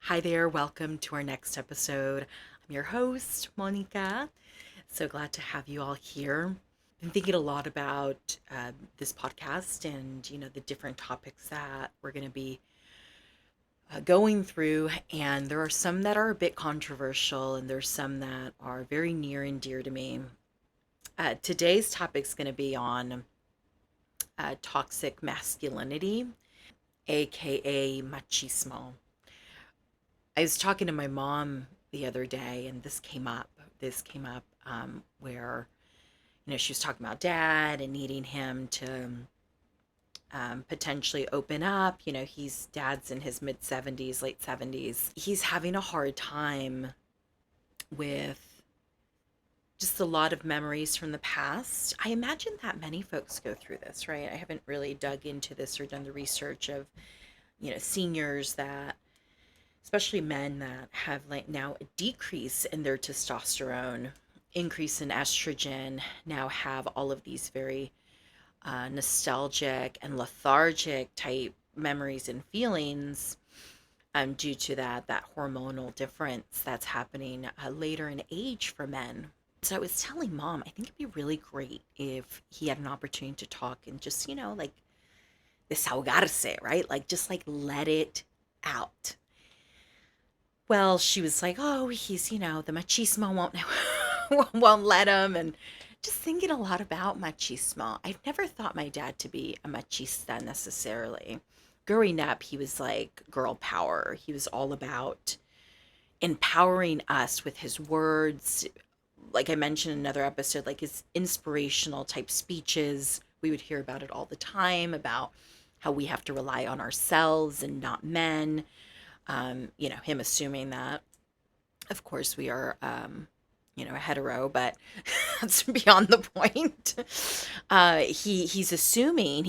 Hi there, welcome to our next episode. I'm your host, Monica. So glad to have you all here. Been thinking a lot about this podcast and the different topics that we're going to be going through, and there are some that are a bit controversial, and there's some that are very near and dear to me. Today's topic is going to be on toxic masculinity, aka machismo. I was talking to my mom the other day, and this came up. Where she was talking about dad and needing him to potentially open up. He's dad's in his mid 70s, late 70s. He's having a hard time with just a lot of memories from the past. I imagine that many folks go through this, right? I haven't really dug into this or done the research of seniors that, especially men that have like now a decrease in their testosterone, increase in estrogen, now have all of these very nostalgic and lethargic type memories and feelings due to that hormonal difference that's happening later in age for men. So I was telling mom, I think it'd be really great if he had an opportunity to talk and just, like desahogarse, right? Like just like let it out. Well, she was like, "Oh, he's, the machismo won't won't let him." And just thinking a lot about machismo. I've never thought my dad to be a machista necessarily. Growing up, he was like girl power. He was all about empowering us with his words. Like I mentioned in another episode, like his inspirational type speeches. We would hear about it all the time about how we have to rely on ourselves and not men. Him assuming that, of course, we are, a hetero, but that's beyond the point. He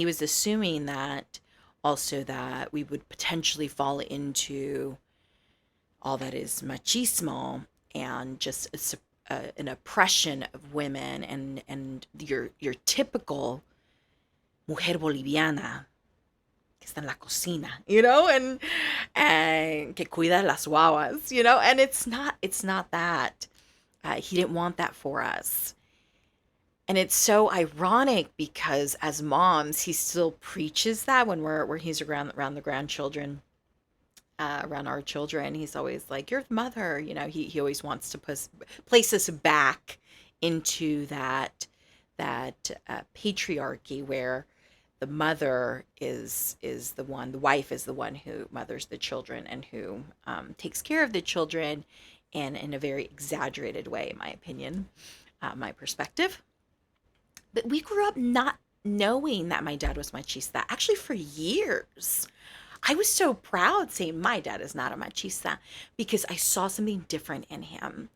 was assuming that also that we would potentially fall into all that is machismo and just an oppression of women and your typical mujer boliviana que está en la cocina, and que cuida las guaguas, and it's not that. He didn't want that for us. And it's so ironic because as moms, he still preaches that when he's around the grandchildren, around our children. He's always like, "You're the mother," He always wants to place us back into that patriarchy where the mother is the wife is the one who mothers the children and who takes care of the children, and in a very exaggerated way, in my opinion, my perspective. But we grew up not knowing that my dad was machista. Actually, for years, I was so proud saying my dad is not a machista because I saw something different in him.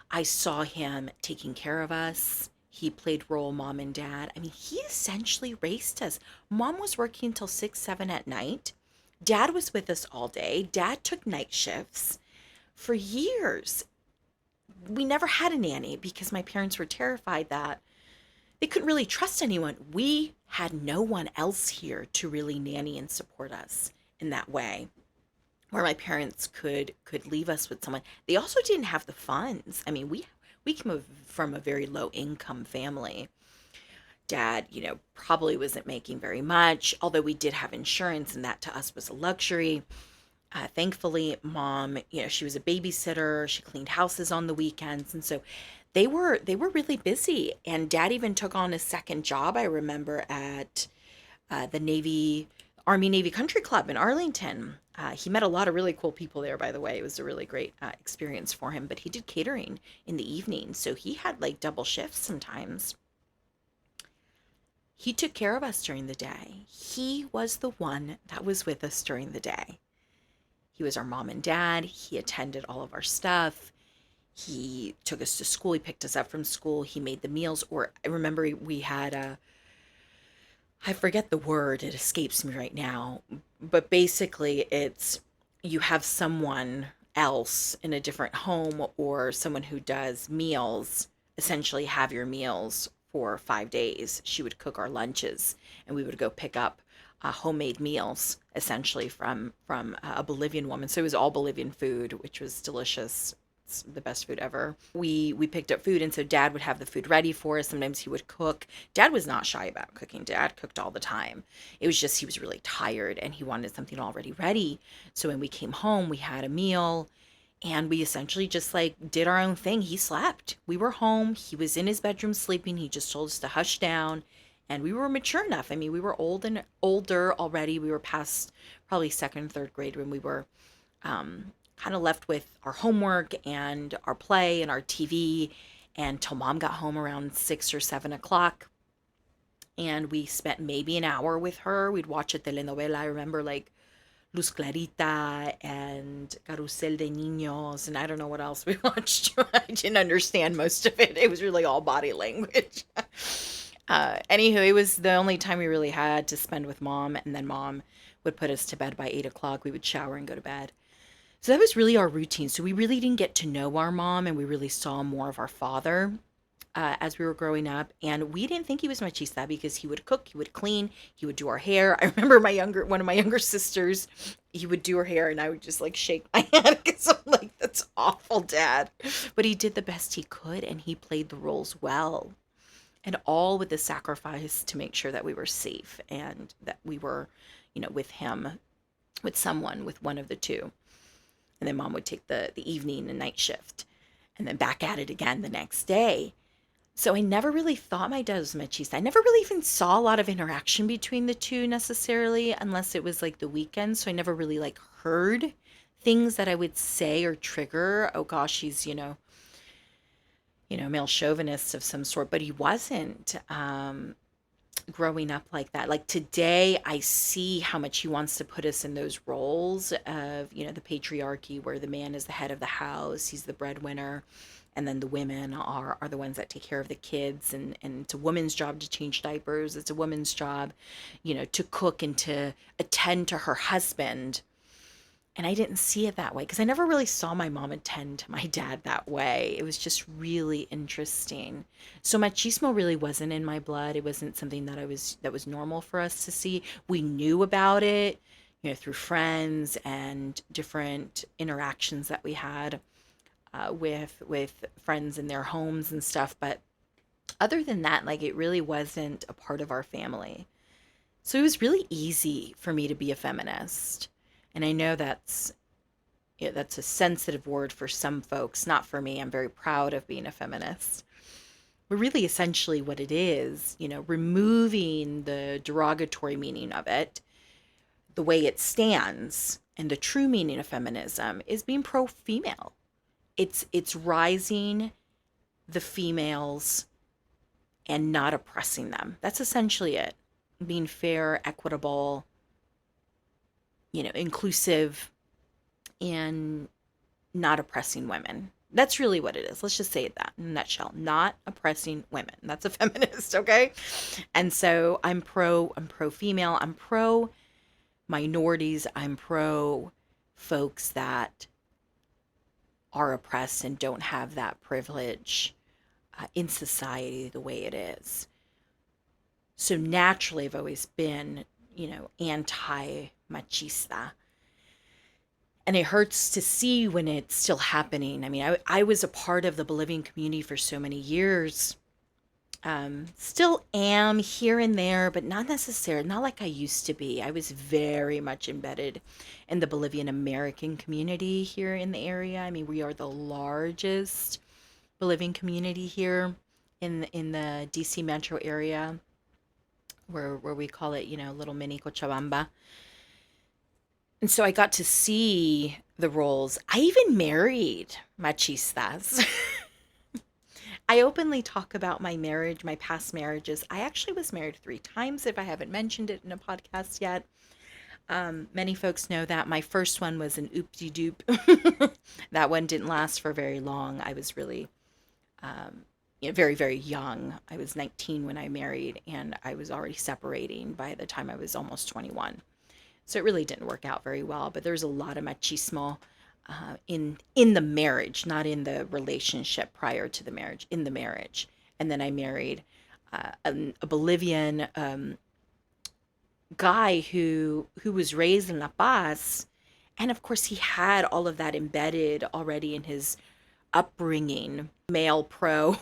I saw him taking care of us. He played role mom and dad. I mean, he essentially raised us. Mom was working till 6, 7 at night. Dad was with us all day. Dad took night shifts. For years, we never had a nanny because my parents were terrified that they couldn't really trust anyone. We had no one else here to really nanny and support us in that way, where my parents could leave us with someone. They also didn't have the funds. I mean, we came from a very low income family. Dad, probably wasn't making very much, although we did have insurance, and that to us was a luxury. Thankfully, mom, she was a babysitter. She cleaned houses on the weekends, and so they were really busy. And dad even took on a second job. I remember at the Army Navy Country Club in Arlington. He met a lot of really cool people there, by the way. It was a really great experience for him. But he did catering in the evening, so he had like double shifts sometimes. He took care of us during the day. He was the one that was with us during the day. He was our mom and dad. He attended all of our stuff. He took us to school. He picked us up from school. He made the meals. Or I remember we had I forget the word, it escapes me right now, but basically it's you have someone else in a different home or someone who does meals, essentially have your meals for 5 days. She would cook our lunches and we would go pick up homemade meals, essentially from a Bolivian woman. So it was all Bolivian food, which was delicious. It's the best food ever. We picked up food, and so Dad would have the food ready for us. Sometimes he would cook. Dad was not shy about cooking. Dad cooked all the time. It was just he was really tired and he wanted something already ready. So when we came home, we had a meal, and we essentially just like did our own thing. He slept. We were home. He was in his bedroom sleeping. He just told us to hush down. And we were mature enough. I mean, we were old and older already. We were past probably second and third grade when we were kind of left with our homework and our play and our TV. And till mom got home around 6 or 7 o'clock. And we spent maybe an hour with her. We'd watch a telenovela. I remember like Luz Clarita and Carusel de Niños, and I don't know what else we watched. I didn't understand most of it. It was really all body language. Anywho, it was the only time we really had to spend with mom, and then mom would put us to bed by 8 o'clock. We would shower and go to bed. So that was really our routine. So we really didn't get to know our mom, and we really saw more of our father as we were growing up. And we didn't think he was machista because he would cook, he would clean, he would do our hair. I remember one of my younger sisters, he would do her hair, and I would just like shake my head because I'm like, that's awful, Dad. But he did the best he could, and he played the roles well. And all with the sacrifice to make sure that we were safe and that we were, with him, with someone, with one of the two. And then mom would take the evening and night shift and then back at it again the next day. So I never really thought my dad was machista. I never really even saw a lot of interaction between the two necessarily, unless it was like the weekend. So I never really like heard things that I would say or trigger. Oh gosh, he's, male chauvinist of some sort, but he wasn't growing up like that. Like today, I see how much he wants to put us in those roles of, the patriarchy where the man is the head of the house, he's the breadwinner, and then the women are the ones that take care of the kids, and it's a woman's job to change diapers, it's a woman's job, to cook and to attend to her husband. And I didn't see it that way because I never really saw my mom attend to my dad that way. It was just really interesting. So machismo really wasn't in my blood. It wasn't something that was normal for us to see. We knew about it, through friends and different interactions that we had with friends in their homes and stuff. But other than that, like it really wasn't a part of our family. So it was really easy for me to be a feminist. And I know that's a sensitive word for some folks, not for me. I'm very proud of being a feminist. But really, essentially, what it is, removing the derogatory meaning of it, the way it stands, and the true meaning of feminism is being pro-female. It's rising the females and not oppressing them. That's essentially it. Being fair, equitable, inclusive, and not oppressing women. That's really what it is. Let's just say that in a nutshell. Not oppressing women. That's a feminist, okay? And so I'm pro female, I'm pro minorities, I'm pro folks that are oppressed and don't have that privilege in society the way it is. So naturally I've always been, anti-machista. And it hurts to see when it's still happening. I mean, I was a part of the Bolivian community for so many years. Still am here and there, but not necessarily, not like I used to be. I was very much embedded in the Bolivian American community here in the area. I mean, we are the largest Bolivian community here in the DC metro area, where we call it, little mini Cochabamba. And so I got to see the roles. I even married machistas. I openly talk about my marriage, my past marriages. I actually was married 3 times, if I haven't mentioned it in a podcast yet. Many folks know that. My first one was an oop-de-doop. That one didn't last for very long. I was really very, very young. I was 19 when I married, and I was already separating by the time I was almost 21. So it really didn't work out very well. But there's a lot of machismo in the marriage, not in the relationship prior to the marriage, in the marriage. And then I married a Bolivian guy who was raised in La Paz, and of course he had all of that embedded already in his upbringing, male pro,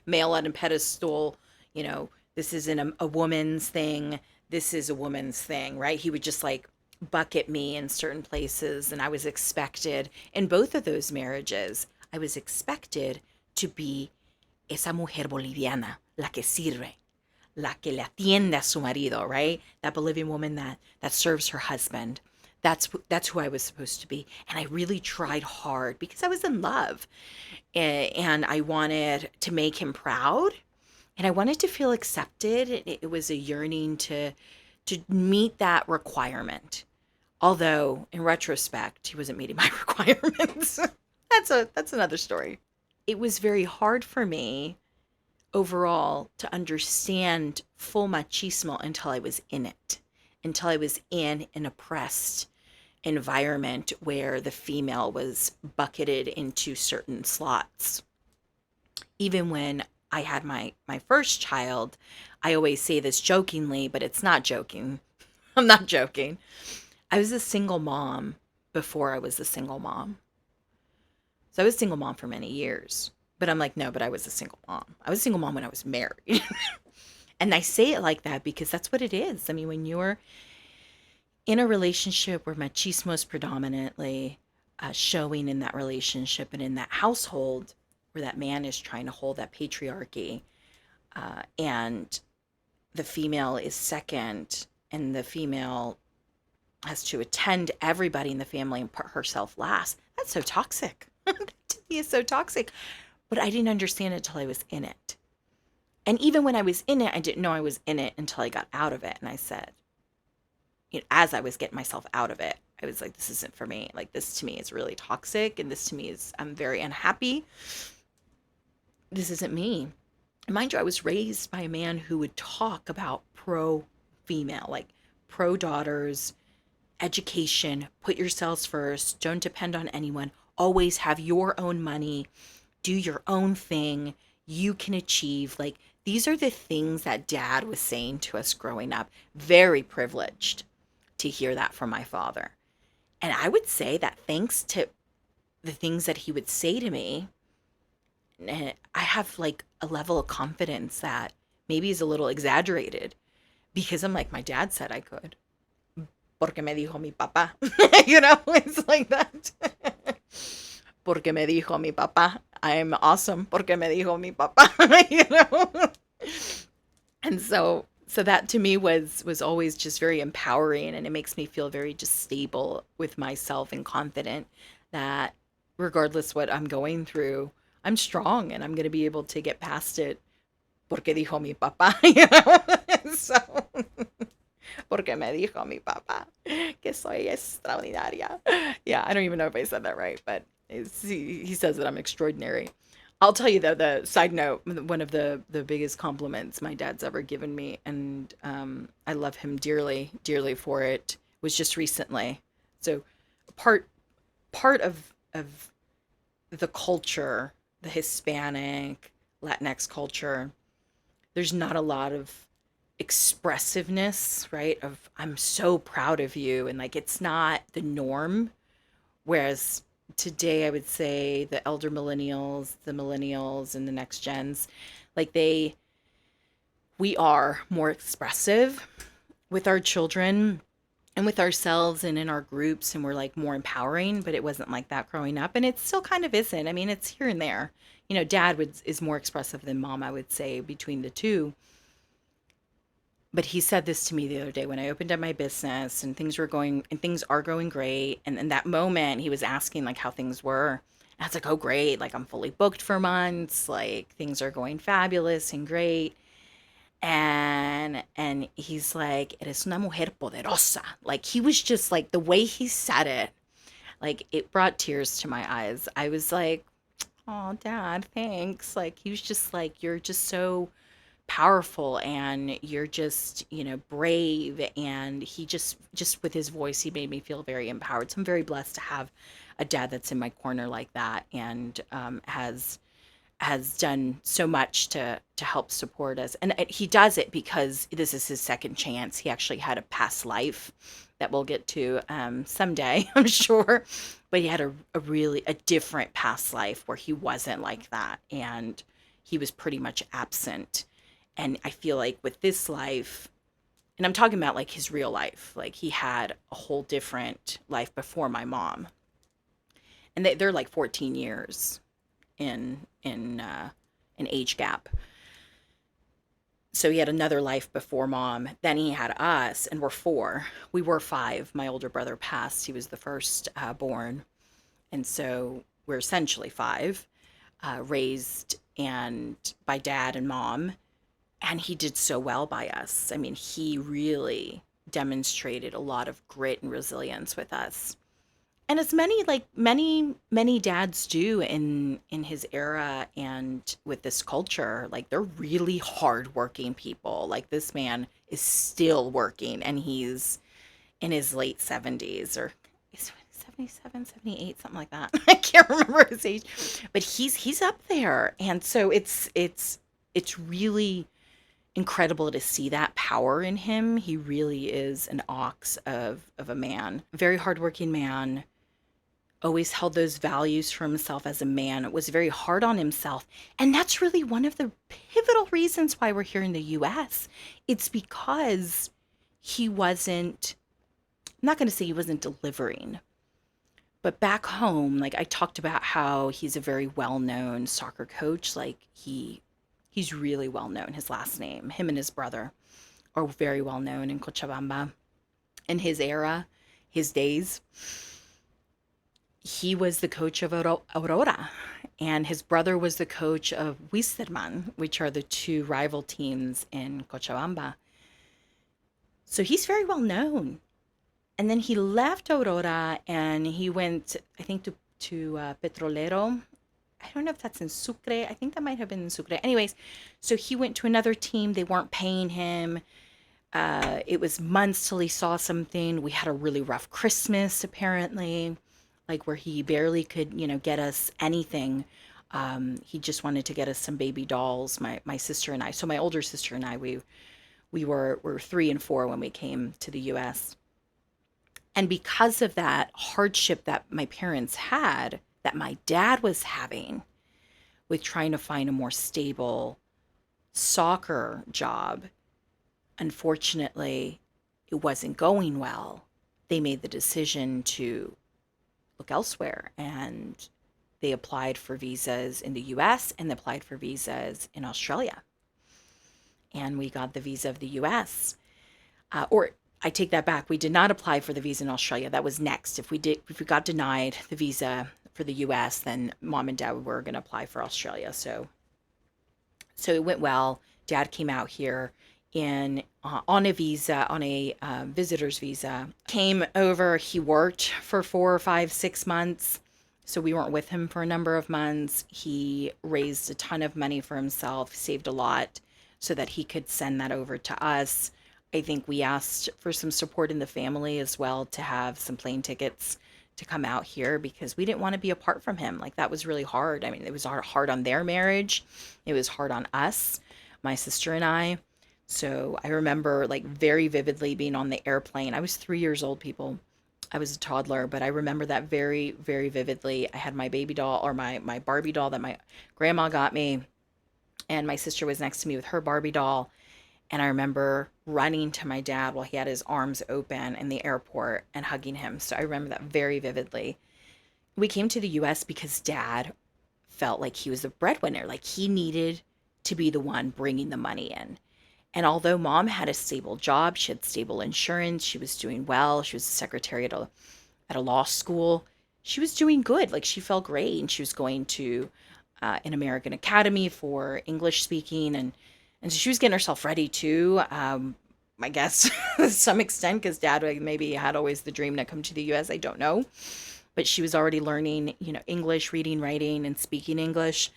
male on a pedestal, you know, this isn't a woman's thing, this is a woman's thing, right? He would just like bucket me in certain places, and I was expected in both of those marriages, I was expected to be esa mujer boliviana, la que sirve, la que le atiende a su marido, right? That Bolivian woman that serves her husband. That's who I was supposed to be, and I really tried hard because I was in love, and I wanted to make him proud, and I wanted to feel accepted. It was a yearning to meet that requirement. Although in retrospect, he wasn't meeting my requirements. That's another story. It was very hard for me overall to understand full machismo until I was in it, until I was in an oppressed environment where the female was bucketed into certain slots. Even when I had my first child, I always say this jokingly, but it's not joking. I'm not joking. I was a single mom before I was a single mom. So I was a single mom for many years. But I'm like, no, but I was a single mom. I was a single mom when I was married. And I say it like that because that's what it is. I mean, when you're in a relationship where machismo is predominantly showing in that relationship and in that household, where that man is trying to hold that patriarchy, and the female is second, and the female has to attend everybody in the family and put herself last. That's so toxic. That to me is so toxic. But I didn't understand it until I was in it. And even when I was in it, I didn't know I was in it until I got out of it. And I said, you know, as I was getting myself out of it, I was like, this isn't for me. Like, this to me is really toxic. And this to me is, I'm very unhappy. This isn't me. And mind you, I was raised by a man who would talk about pro female, like pro daughters, education, put yourselves first, don't depend on anyone, always have your own money, do your own thing, you can achieve. Like, these are the things that dad was saying to us growing up. Very privileged to hear that from my father. And I would say that thanks to the things that he would say to me, I have like a level of confidence that maybe is a little exaggerated because I'm like, my dad said I could. Porque me dijo mi papá. You know, it's like that. Porque me dijo mi papá. I'm awesome. Porque me dijo mi papá. You know? And so that to me was always just very empowering, and it makes me feel very just stable with myself and confident that regardless what I'm going through, I'm strong and I'm going to be able to get past it. Porque dijo mi papá. You know? So porque me dijo mi papá que soy extraordinaria. Yeah, I don't even know if I said that right, but he says that I'm extraordinary. I'll tell you though, the side note, one of the biggest compliments my dad's ever given me, and I love him dearly, dearly for it, was just recently. So part part of the culture, the Hispanic, Latinx culture, there's not a lot of expressiveness, right? Of I'm so proud of you, and like it's not the norm. Whereas today, I would say the elder millennials, and the next gens, like we are more expressive with our children and with ourselves and in our groups, and we're like more empowering. But it wasn't like that growing up, and it still kind of isn't. I mean, it's here and there. You know, is more expressive than mom, I would say, between the two. But he said this to me the other day when I opened up my business and things are going great. And in that moment, he was asking like how things were. And I was like, oh, great. Like I'm fully booked for months. Like things are going fabulous and great. And he's like, eres una mujer poderosa. Like he was just like the way he said it, like it brought tears to my eyes. I was like, oh, dad, thanks. Like he was just like, you're just so powerful, and you're just, you know, brave. And he just with his voice, he made me feel very empowered. So I'm very blessed to have a dad that's in my corner like that, and has has done so much to help support us. And he does it because this is his second chance. He actually had a past life that we'll get to someday, I'm sure. But he had a really a different past life where he wasn't like that, and he was pretty much absent. And I feel like with this life, and I'm talking about like his real life, like he had a whole different life before my mom, and they're like 14 years in an age gap. So he had another life before mom. Then he had us, and we're four. We were five. My older brother passed. He was the first born, and so we're essentially five, raised and by dad and mom. And he did so well by us. I mean, he really demonstrated a lot of grit and resilience with us. And as many dads do in his era and with this culture, like they're really hardworking people. Like this man is still working, and he's in his late 70s, or is 77, 78, something like that. I can't remember his age, but he's up there. And so it's really incredible to see that power in him. He really is an ox of a man, very hardworking man, always held those values for himself as a man, was very hard on himself. And that's really one of the pivotal reasons why we're here in the US. It's because he wasn't, I'm not going to say he wasn't delivering, but back home, like I talked about how he's a very well-known soccer coach. Like he's really well known. His last name, him and his brother are very well known in Cochabamba. In his era, his days, he was the coach of Aurora, and his brother was the coach of Wisterman, which are the two rival teams in Cochabamba. So he's very well known. And then he left Aurora and he went, I think, to Petrolero. I don't know if that's in Sucre. I think that might have been in Sucre. Anyways, so he went to another team. They weren't paying him. It was months till he saw something. We had a really rough Christmas, apparently, like where he barely could, get us anything. He just wanted to get us some baby dolls, my sister and I. So my older sister and I, we were 3 and 4 when we came to the U.S. And because of that hardship that my parents had, that my dad was having with trying to find a more stable soccer job, unfortunately, it wasn't going well. They made the decision to look elsewhere, and they applied for visas in the US and they applied for visas in Australia. And we got the visa of the US. Or I take that back. We did not apply for the visa in Australia. That was next. If we got denied the visa for the US, then mom and dad were going to apply for Australia. So it went well. Dad came out here in on a visa, on a visitor's visa. Came over. He worked for 4 or 5, 6 months. So we weren't with him for a number of months. He raised a ton of money for himself, saved a lot so that he could send that over to us. I think we asked for some support in the family as well, to have some plane tickets to come out here because we didn't want to be apart from him. Like that was really hard. I mean, it was hard on their marriage. It was hard on us, my sister and I. So I remember like very vividly being on the airplane. I was 3 years old, people. I was a toddler, but I remember that very, very vividly. I had my baby doll, or my Barbie doll that my grandma got me, and my sister was next to me with her Barbie doll. And I remember running to my dad while he had his arms open in the airport and hugging him. So I remember that very vividly. We came to the US because dad felt like he was the breadwinner. Like he needed to be the one bringing the money in. And although mom had a stable job, she had stable insurance, she was doing well, she was a secretary at a law school, she was doing good. Like she felt great, and she was going to an American Academy for English speaking, and so she was getting herself ready too. I guess to some extent, because dad maybe had always the dream to come to the U.S. I don't know, but she was already learning, English, reading, writing, and speaking English.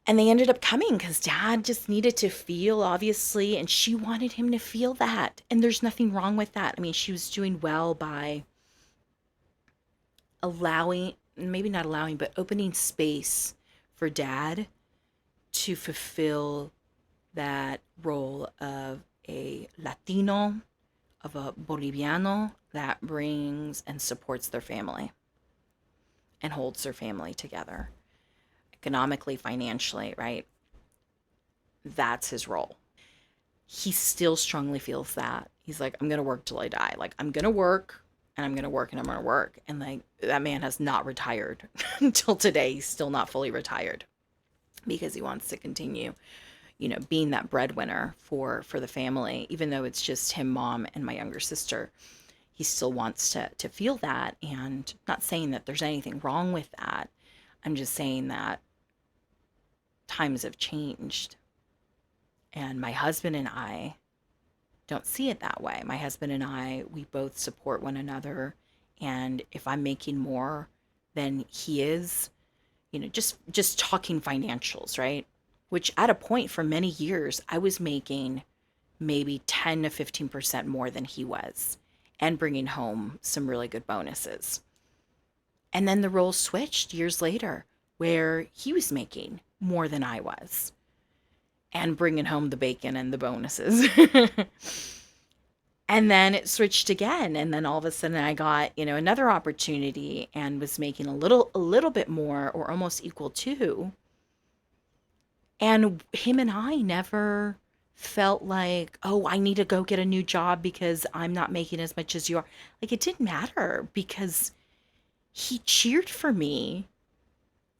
And they ended up coming because dad just needed to feel, obviously, and she wanted him to feel that. And there's nothing wrong with that. I mean, she was doing well by allowing, maybe not allowing, but opening space for dad to fulfill that role of a Latino, of a Boliviano that brings and supports their family and holds their family together economically, financially, right? That's his role. He still strongly feels that. He's like, I'm going to work till I die. Like, I'm going to work and I'm going to work and I'm going to work. And like, that man has not retired until today. He's still not fully retired because he wants to continue, being that breadwinner for the family, even though it's just him, mom, and my younger sister. He still wants to feel that. And not saying that there's anything wrong with that. I'm just saying that times have changed. And my husband and I don't see it that way. My husband and I, we both support one another. And if I'm making more than he is, just talking financials, right? Which at a point for many years, I was making maybe 10 to 15% more than he was and bringing home some really good bonuses. And then the roles switched years later where he was making more than I was and bringing home the bacon and the bonuses. And then it switched again, and then all of a sudden I got, another opportunity and was making a little bit more or almost equal to. And him and I never felt like, oh, I need to go get a new job because I'm not making as much as you are. Like, it didn't matter because he cheered for me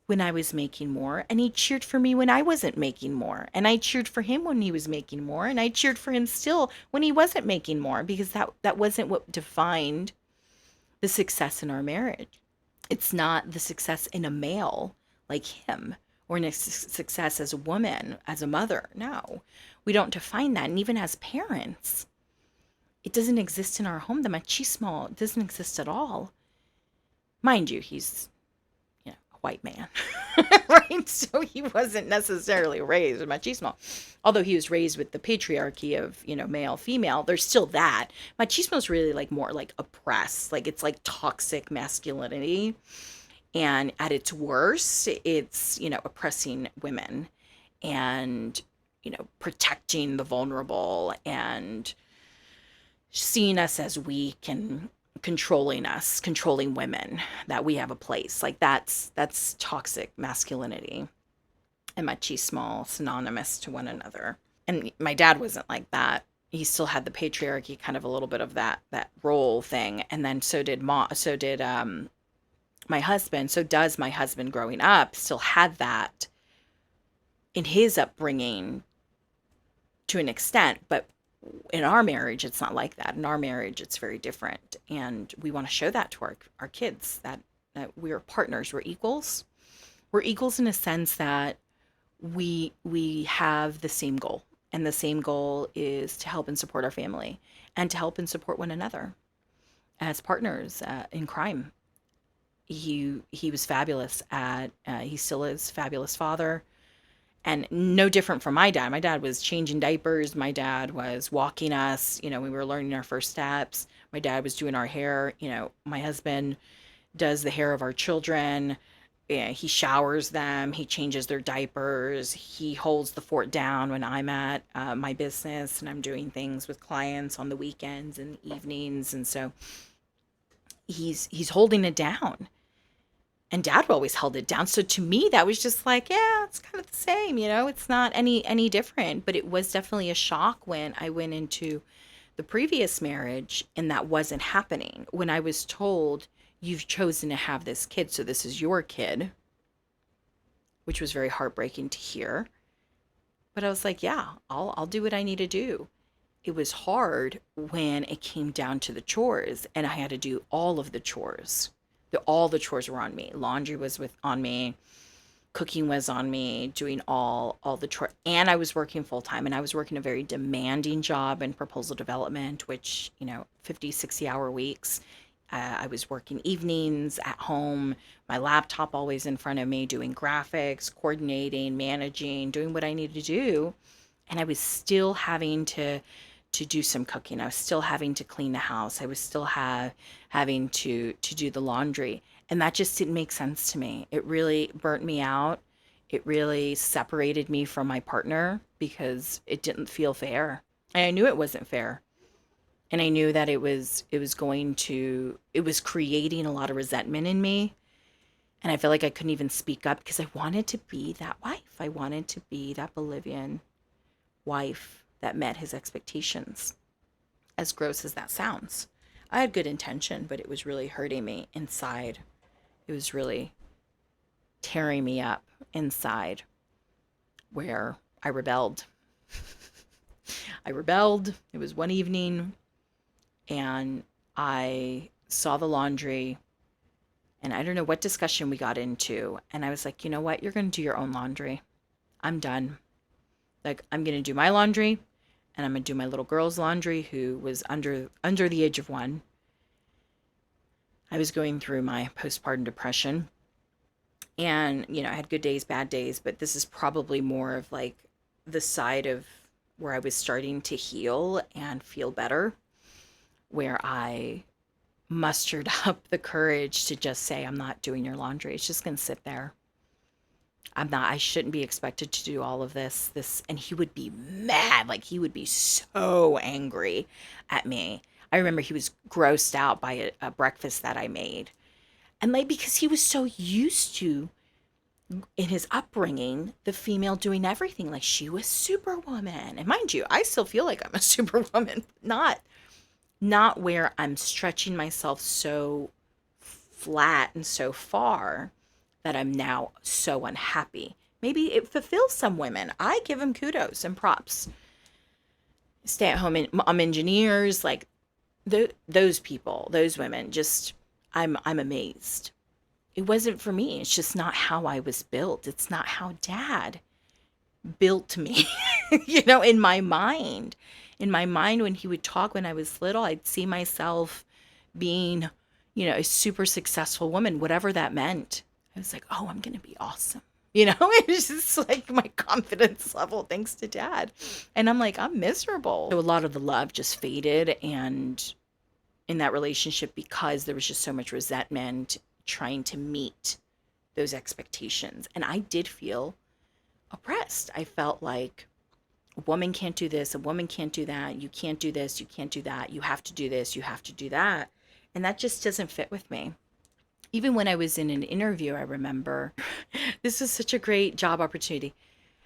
when I was making more, and he cheered for me when I wasn't making more, and I cheered for him when he was making more, and I cheered for him still when he wasn't making more, because that wasn't what defined the success in our marriage. It's not the success in a male like him or in a success as a woman, as a mother. No, we don't define that. And even as parents, it doesn't exist in our home. The machismo doesn't exist at all. Mind you, he's white man, right? So he wasn't necessarily raised with machismo. Although he was raised with the patriarchy of, male, female, there's still that. Machismo is really like more like oppress, like it's like toxic masculinity. And at its worst, it's, oppressing women and, protecting the vulnerable and seeing us as weak and controlling women, that we have a place. Like that's toxic masculinity and machismo, synonymous to one another. And my dad wasn't like that. He still had the patriarchy, kind of a little bit of that role thing. And then so did my husband. So does my husband growing up still had that in his upbringing to an extent, but in our marriage, it's not like that. In our marriage, it's very different. And we want to show that to our kids, that we are partners. We're equals. We're equals in a sense that we have the same goal. And the same goal is to help and support our family and to help and support one another as partners in crime. He was fabulous he still is fabulous father. And no different from my dad. My dad was changing diapers. My dad was walking us, we were learning our first steps. My dad was doing our hair. My husband does the hair of our children. Yeah, he showers them. He changes their diapers. He holds the fort down when I'm at my business and I'm doing things with clients on the weekends and evenings. And so he's holding it down. And dad always held it down. So to me, that was just like, yeah, it's kind of the same, it's not any different. But it was definitely a shock when I went into the previous marriage and that wasn't happening. When I was told, you've chosen to have this kid, so this is your kid, which was very heartbreaking to hear. But I was like, yeah, I'll do what I need to do. It was hard when it came down to the chores and I had to do all of the chores. All the chores were on me. Laundry was on me. Cooking was on me. Doing all the chores. And I was working full time. And I was working a very demanding job in proposal development, which, 50, 60-hour weeks. I was working evenings at home. My laptop always in front of me, doing graphics, coordinating, managing, doing what I needed to do. And I was still having to do some cooking. I was still having to clean the house. I was still having to do the laundry. And that just didn't make sense to me. It really burnt me out. It really separated me from my partner because it didn't feel fair. And I knew it wasn't fair. And I knew that it was creating a lot of resentment in me. And I felt like I couldn't even speak up because I wanted to be that wife. I wanted to be that Bolivian wife that met his expectations, as gross as that sounds. I had good intention, but it was really hurting me inside. It was really tearing me up inside, where I rebelled. I rebelled. It was one evening and I saw the laundry, and I don't know what discussion we got into. And I was like, you know what? You're going to do your own laundry. I'm done. Like, I'm going to do my laundry, and I'm going to do my little girl's laundry who was under the age of 1. I was going through my postpartum depression, and I had good days, bad days, but this is probably more of like the side of where I was starting to heal and feel better, where I mustered up the courage to just say, I'm not doing your laundry. It's just going to sit there. I shouldn't be expected to do all of this. And he would be mad. Like, he would be so angry at me. I remember he was grossed out by a breakfast that I made. And like, because he was so used to, in his upbringing, the female doing everything. Like, she was superwoman. And mind you, I still feel like I'm a superwoman. Not where I'm stretching myself so flat and so far that I'm now so unhappy. Maybe it fulfills some women. I give them kudos and props. Stay-at-home mom engineers, like those people, those women, just I'm amazed. It wasn't for me. It's just not how I was built. It's not how dad built me, in my mind. In my mind, when he would talk when I was little, I'd see myself being, a super successful woman, whatever that meant. I was like, oh, I'm going to be awesome. It was just like my confidence level, thanks to dad. And I'm like, I'm miserable. So a lot of the love just faded, and in that relationship, because there was just so much resentment trying to meet those expectations. And I did feel oppressed. I felt like a woman can't do this, a woman can't do that, you can't do this, you can't do that, you have to do this, you have to do that. And that just doesn't fit with me. Even when I was in an interview, I remember this was such a great job opportunity.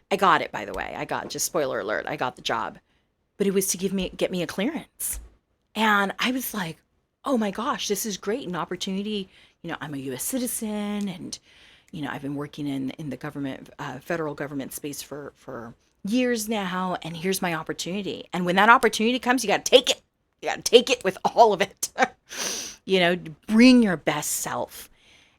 I got it, by the way. Just spoiler alert, I got the job. But it was to get me a clearance. And I was like, oh my gosh, this is great. An opportunity. I'm a US citizen, and I've been working in the government, federal government space for years now, and here's my opportunity. And when that opportunity comes, you got to take it. You got to take it with all of it. Bring your best self.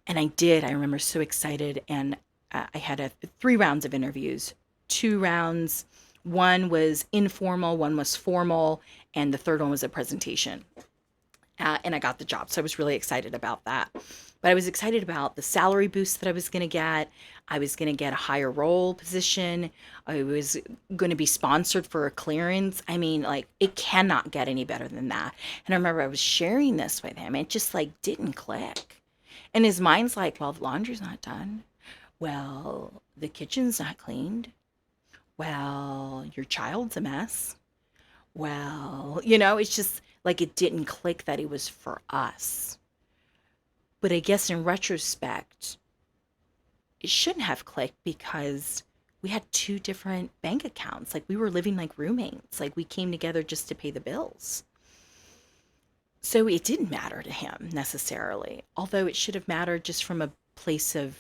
And I did. I remember so excited. And I had 3 rounds of interviews. 2 rounds. One was informal, one was formal, and the third one was a presentation. And I got the job. So I was really excited about that. But I was excited about the salary boost that I was going to get. I was going to get a higher role position. I was going to be sponsored for a clearance. I mean, like, it cannot get any better than that. And I remember I was sharing this with him. It just like didn't click. And his mind's like, well, the laundry's not done. Well, the kitchen's not cleaned. Well, your child's a mess. Well, it's just like it didn't click that it was for us. But I guess in retrospect, it shouldn't have clicked because we had 2 different bank accounts. Like, we were living like roommates. Like, we came together just to pay the bills. So it didn't matter to him necessarily, although it should have mattered just from a place of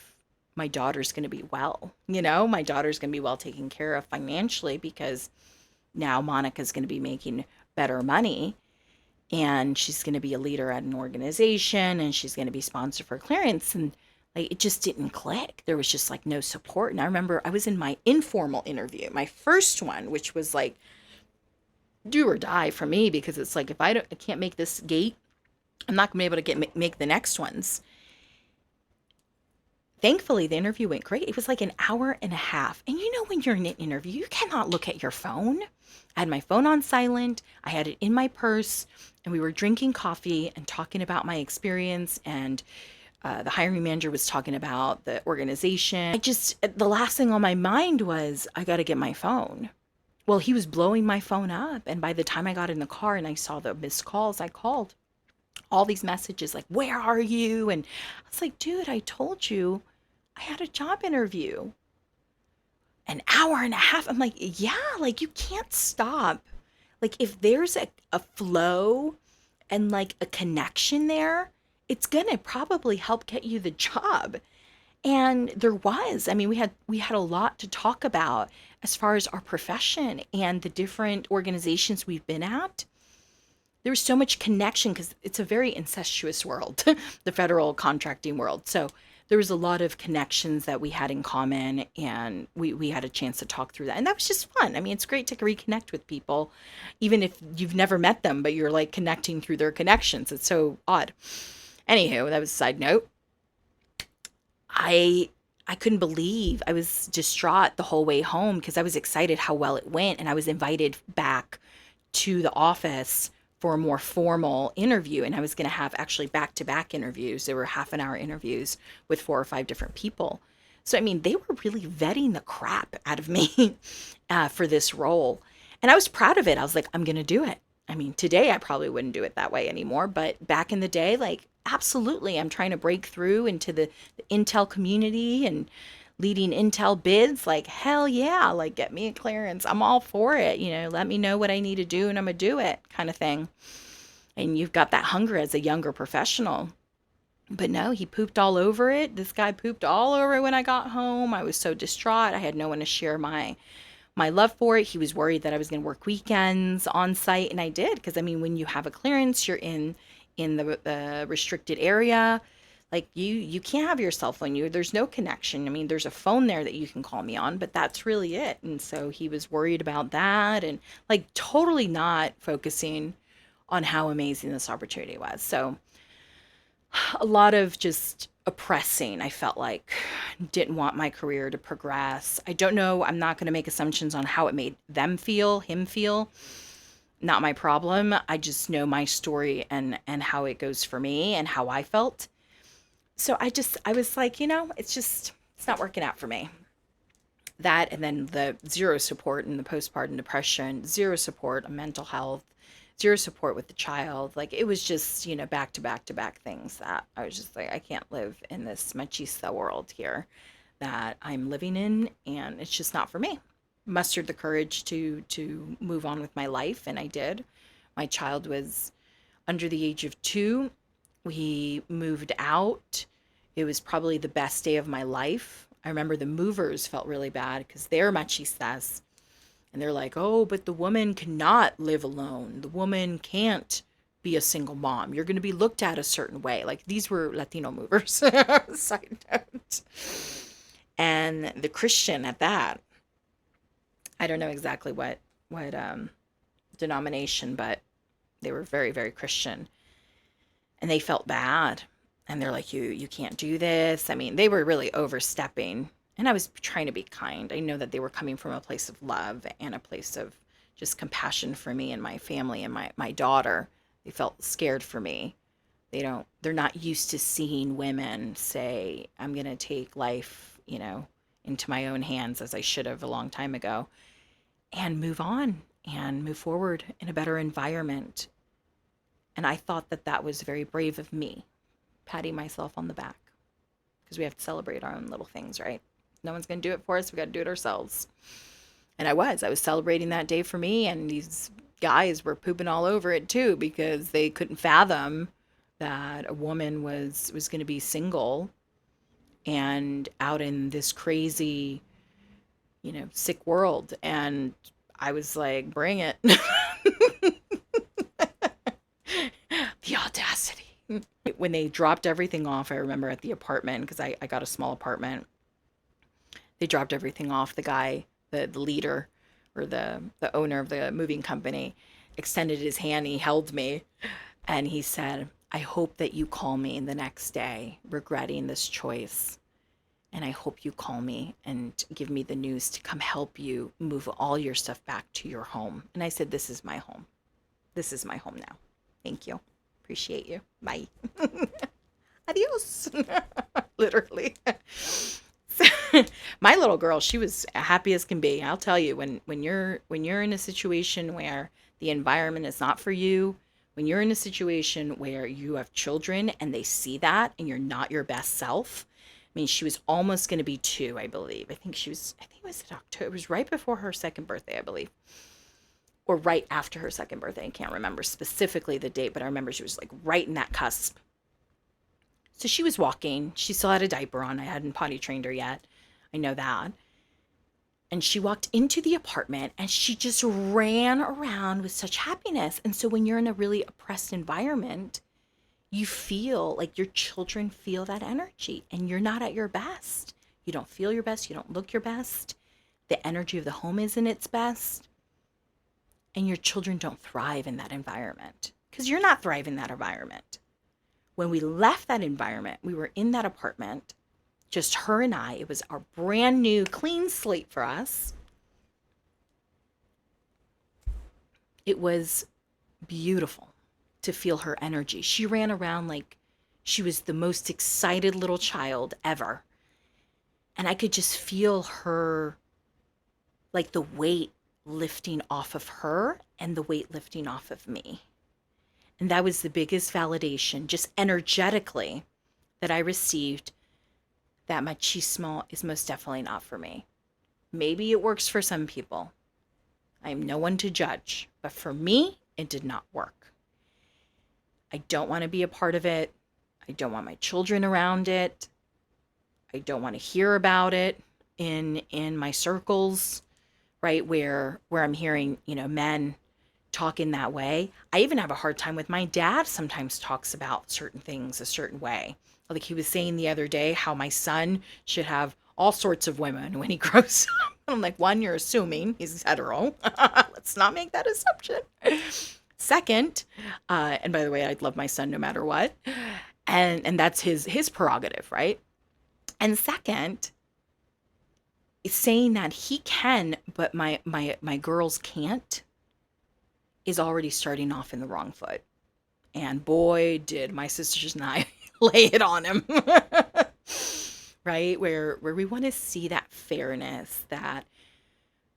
my daughter's going to be well. My daughter's going to be well taken care of financially because now Monica's going to be making better money. And she's going to be a leader at an organization, and she's going to be sponsored for clearance. And like, it just didn't click. There was just like no support. And I remember I was in my informal interview, my first one, which was like do or die for me, because it's like, if I can't make this gate, I'm not going to be able to make the next ones. Thankfully, the interview went great. It was like an hour and a half. And when you're in an interview, you cannot look at your phone. I had my phone on silent. I had it in my purse, and we were drinking coffee and talking about my experience and The hiring manager was talking about the organization. The last thing on my mind was, I got to get my phone. Well, he was blowing my phone up. And by the time I got in the car and I saw the missed calls, I called all these messages like, where are you? And I was like, dude, I told you I had a job interview. An hour and a half. I'm like, yeah, like you can't stop. Like if there's a flow and like a connection there, it's gonna probably help get you the job. And there was. I mean, we had a lot to talk about as far as our profession and the different organizations we've been at. There was so much connection because it's a very incestuous world, the federal contracting world. So there was a lot of connections that we had in common, and we had a chance to talk through that. And that was just fun. I mean, it's great to reconnect with people, even if you've never met them, but you're like connecting through their connections. It's so odd. Anywho, that was a side note. I I couldn't believe I was distraught the whole way home because I was excited how well it went, and I was invited back to the office for a more formal interview, and I was going to have actually back-to-back interviews. There were half an hour interviews with 4 or 5 different people. So I mean, they were really vetting the crap out of me for this role, and I was proud of it. I was like, I'm going to do it. I mean, today I probably wouldn't do it that way anymore, but back in the day, like, absolutely, I'm trying to break through into the Intel community and leading Intel bids. Like, hell yeah, like, get me a clearance. I'm all for it. Let me know what I need to do and I'm gonna do it, kind of thing. And you've got that hunger as a younger professional. But no, he pooped all over it. This guy pooped all over it when I got home. I was so distraught. I had no one to share my love for it. He was worried that I was going to work weekends on site, and I did, because I mean, when you have a clearance, you're in the restricted area. Like, you can't have your cell phone. There's no connection. I mean, there's a phone there that you can call me on, but that's really it. And so he was worried about that, and like totally not focusing on how amazing this opportunity was. So a lot of just oppressing. I felt like didn't want my career to progress. I don't know. I'm not going to make assumptions on how it made them feel, him feel. Not my problem. I just know my story and how it goes for me and how I felt. So I was like, it's not working out for me. That, and then the zero support in the postpartum depression, zero support on mental health, zero support with the child. Like, it was just, back to back to back things that I was just like, I can't live in this machista world here that I'm living in, and it's just not for me. Mustered the courage to move on with my life, and I did. My child was under the age of 2. We moved out. It was probably the best day of my life. I remember the movers felt really bad because they're machistas. And they're like, oh, but the woman cannot live alone. The woman can't be a single mom. You're going to be looked at a certain way. Like, these were Latino movers. Side note. And the Christian at that. I don't know exactly what denomination, but they were very, very Christian. And they felt bad. And they're like, you can't do this. I mean, they were really overstepping. And I was trying to be kind. I know that they were coming from a place of love and a place of just compassion for me and my family and my daughter. They felt scared for me. They're not used to seeing women say, I'm going to take life, into my own hands, as I should have a long time ago, and move on and move forward in a better environment. And I thought that that was very brave of me, patting myself on the back, because we have to celebrate our own little things, right? No one's going to do it for us. We got to do it ourselves. And I was celebrating that day for me. And these guys were pooping all over it too, because they couldn't fathom that a woman was going to be single and out in this crazy, sick world. And I was like, bring it. The audacity. When they dropped everything off, I remember at the apartment, because I got a small apartment. They dropped everything off. The guy, the leader, or the owner of the moving company, extended his hand. He held me, and he said, I hope that you call me the next day regretting this choice. And I hope you call me and give me the news to come help you move all your stuff back to your home. And I said, this is my home. This is my home now. Thank you. Appreciate you. Bye. Adios. Literally. So, my little girl, she was happy as can be. I'll tell you, when you're in a situation where the environment is not for you, when you're in a situation where you have children and they see that and you're not your best self. I mean, she was almost going to be 2, I believe. I think it was in October. It was right before her second birthday, I believe, or right after her second birthday. I can't remember specifically the date, but I remember she was like right in that cusp. So she was walking. She still had a diaper on. I hadn't potty trained her yet. I know that. And she walked into the apartment and she just ran around with such happiness. And so when you're in a really oppressed environment, you feel like your children feel that energy and you're not at your best. You don't feel your best. You don't look your best. The energy of the home isn't its best. And your children don't thrive in that environment because you're not thriving in that environment. When we left that environment, we were in that apartment, just her and I. It was our brand new clean slate for us. It was beautiful to feel her energy. She ran around like she was the most excited little child ever. And I could just feel her, like the weight lifting off of her and the weight lifting off of me. And that was the biggest validation, just energetically, that I received that machismo is most definitely not for me. Maybe it works for some people. I am no one to judge. But for me, it did not work. I don't want to be a part of it. I don't want my children around it. I don't want to hear about it in my circles, right? Where I'm hearing, men talk in that way. I even have a hard time with my dad sometimes talks about certain things a certain way. Like he was saying the other day how my son should have all sorts of women when he grows up. I'm like, one, you're assuming he's hetero. Let's not make that assumption. Second, and by the way, I'd love my son no matter what. And that's his prerogative, right? And second, saying that he can, but my girls can't, is already starting off in the wrong foot. And boy, did my sisters and I lay it on him. Right? Where we want to see that fairness, that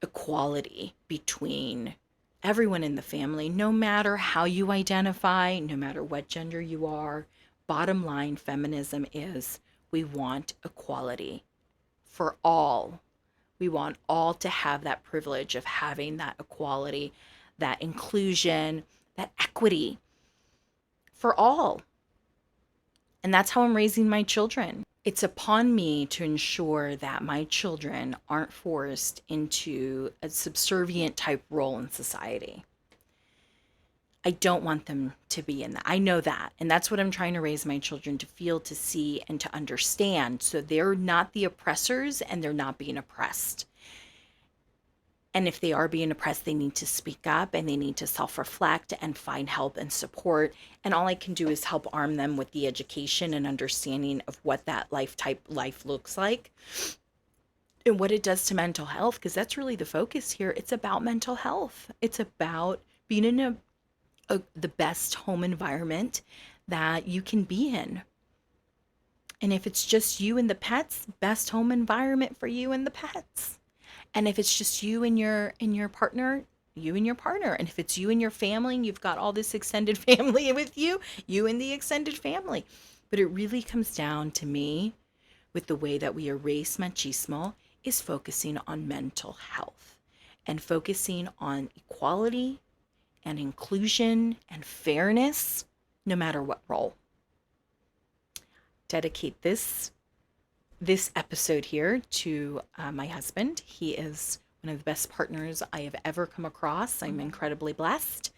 equality between everyone in the family, no matter how you identify, no matter what gender you are. Bottom line, feminism is we want equality for all. We want all to have that privilege of having that equality, that inclusion, that equity for all. And that's how I'm raising my children. It's upon me to ensure that my children aren't forced into a subservient type role in society. I don't want them to be in that. I know that. And that's what I'm trying to raise my children to feel, to see, and to understand. So they're not the oppressors and they're not being oppressed. And if they are being oppressed, they need to speak up and they need to self-reflect and find help and support. And all I can do is help arm them with the education and understanding of what that life looks like and what it does to mental health, because that's really the focus here. It's about mental health. It's about being in the best home environment that you can be in. And if it's just you and the pets, best home environment for you and the pets. And if it's just you and your partner, you and your partner. And if it's you and your family, and you've got all this extended family with you, you and the extended family. But it really comes down to me with the way that we erase machismo is focusing on mental health and focusing on equality and inclusion and fairness, no matter what role. Dedicate this episode here to my husband. He is one of the best partners I have ever come across. I'm incredibly blessed.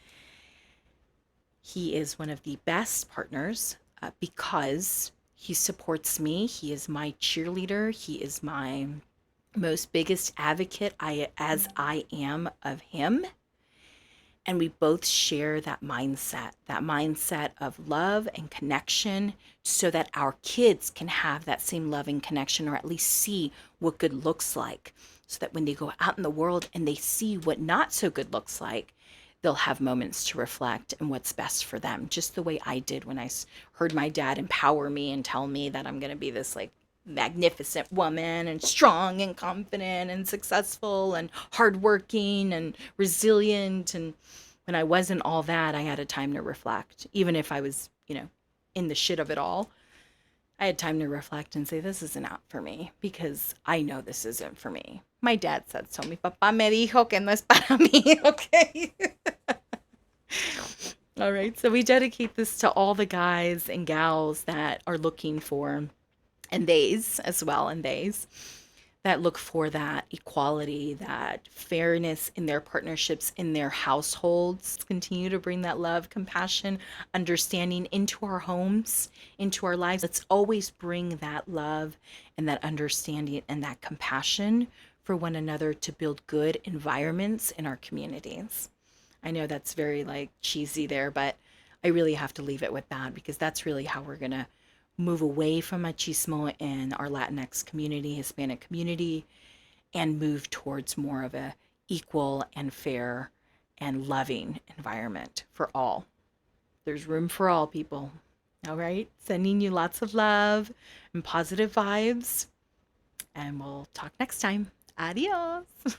He is one of the best partners because he supports me. He is my cheerleader. He is my most biggest advocate as I am of him. And we both share that mindset of love and connection so that our kids can have that same love and connection, or at least see what good looks like, so that when they go out in the world and they see what not so good looks like, they'll have moments to reflect and what's best for them, just the way I did when I heard my dad empower me and tell me that I'm going to be this like magnificent woman and strong and confident and successful and hardworking and resilient. And when I wasn't all that, I had a time to reflect, even if I was, in the shit of it all. I had time to reflect and say, this isn't out for me, because I know this isn't for me. My dad said so. Mi papá me dijo que no es para mí, okay? All right, so we dedicate this to all the guys and gals that are looking for, and theys as well, and theys, that look for that equality, that fairness in their partnerships, in their households. Continue to bring that love, compassion, understanding into our homes, into our lives. Let's always bring that love and that understanding and that compassion for one another to build good environments in our communities. I know that's very like cheesy there, but I really have to leave it with that, because that's really how we're going to move away from machismo in our Latinx community, Hispanic community, and move towards more of a equal and fair and loving environment for all. There's room for all, people. All right, sending you lots of love and positive vibes, and we'll talk next time. Adios.